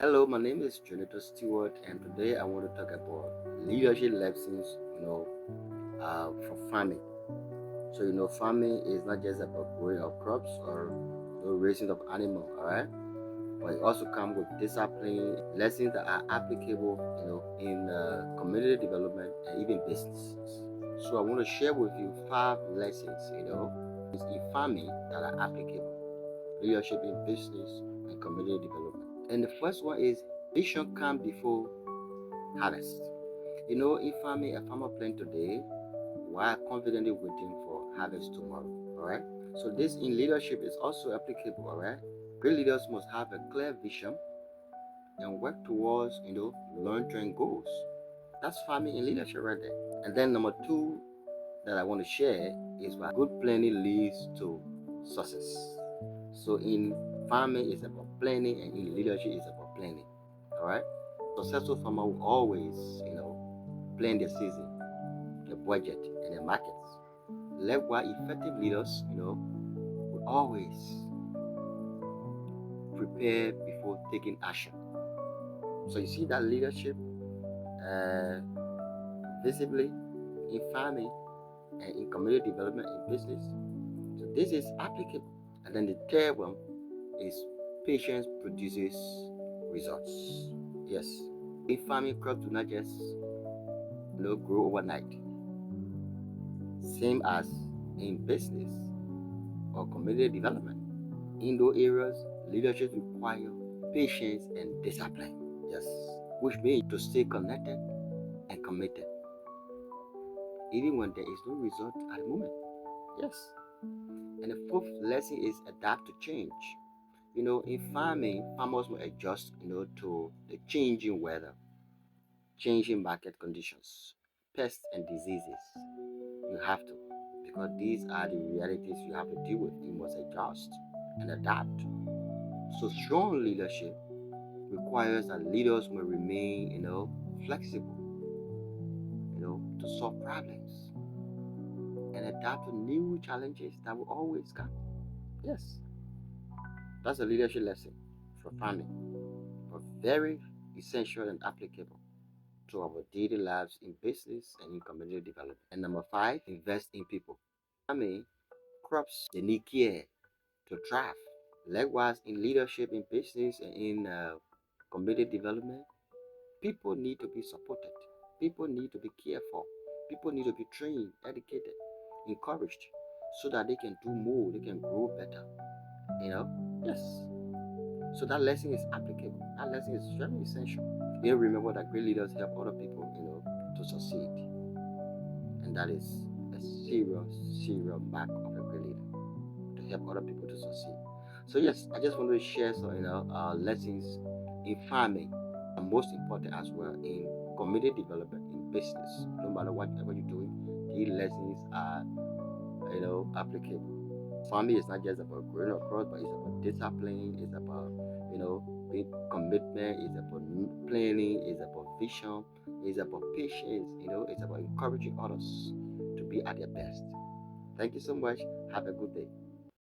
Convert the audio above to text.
Hello, my name is Jonathan Stewart, and today I want to talk about leadership lessons, for farming. Farming is not just about growing of crops or raising of animals, all right? But it also comes with discipline, lessons that are applicable, in community development and even business. So I want to share with you five lessons, in farming that are applicable, leadership in business and community development. And the first one is vision come before harvest. In farming, a farmer plant today while confidently waiting for harvest tomorrow. All right. So this in leadership is also applicable. All right. Great leaders must have a clear vision and work towards long-term goals. That's farming and leadership right there. And then number two that I want to share is why good planning leads to success. So in farming, it's about planning, and in leadership, it's about planning. All right. Successful farmer will always, plan their season, their budget, and their markets. Likewise, effective leaders, will always prepare before taking action. So you see that leadership uh, visibly in farming and in community development in business. So this is applicable. And then the third one is patience produces results. Yes, in farming, crops do not just grow overnight. Same as in business or community development. In those areas, leadership require patience and discipline. Yes, which means to stay connected and committed, even when there is no result at the moment. Yes. And the fourth lesson is adapt to change. In farming, farmers will adjust, to the changing weather, changing market conditions, pests and diseases. You have to, because these are the realities you have to deal with. You must adjust and adapt. So strong leadership requires that leaders will remain, flexible, to solve problems and adapt to new challenges that will always come. Yes, that's a leadership lesson for farming, but very essential and applicable to our daily lives in business and in community development. And number five, invest in people. Farming, crops, they need care to thrive. Likewise, in leadership, in business, and in community development, people need to be supported. People need to be cared for. People need to be trained, educated, encouraged, so that they can do more, they can grow better. Yes. So that lesson is applicable. That lesson is very essential. Remember that great leaders help other people, to succeed, and that is a serious, serious mark of a great leader, to help other people to succeed. So yes, I just want to share some, lessons in farming, and most important as well in community development in business. No matter whatever you're doing, these lessons are, applicable. Farming is not just about growing across, but it's about discipline. It's about, being commitment. It's about planning. It's about vision. It's about patience. It's about encouraging others to be at their best. Thank you so much. Have a good day.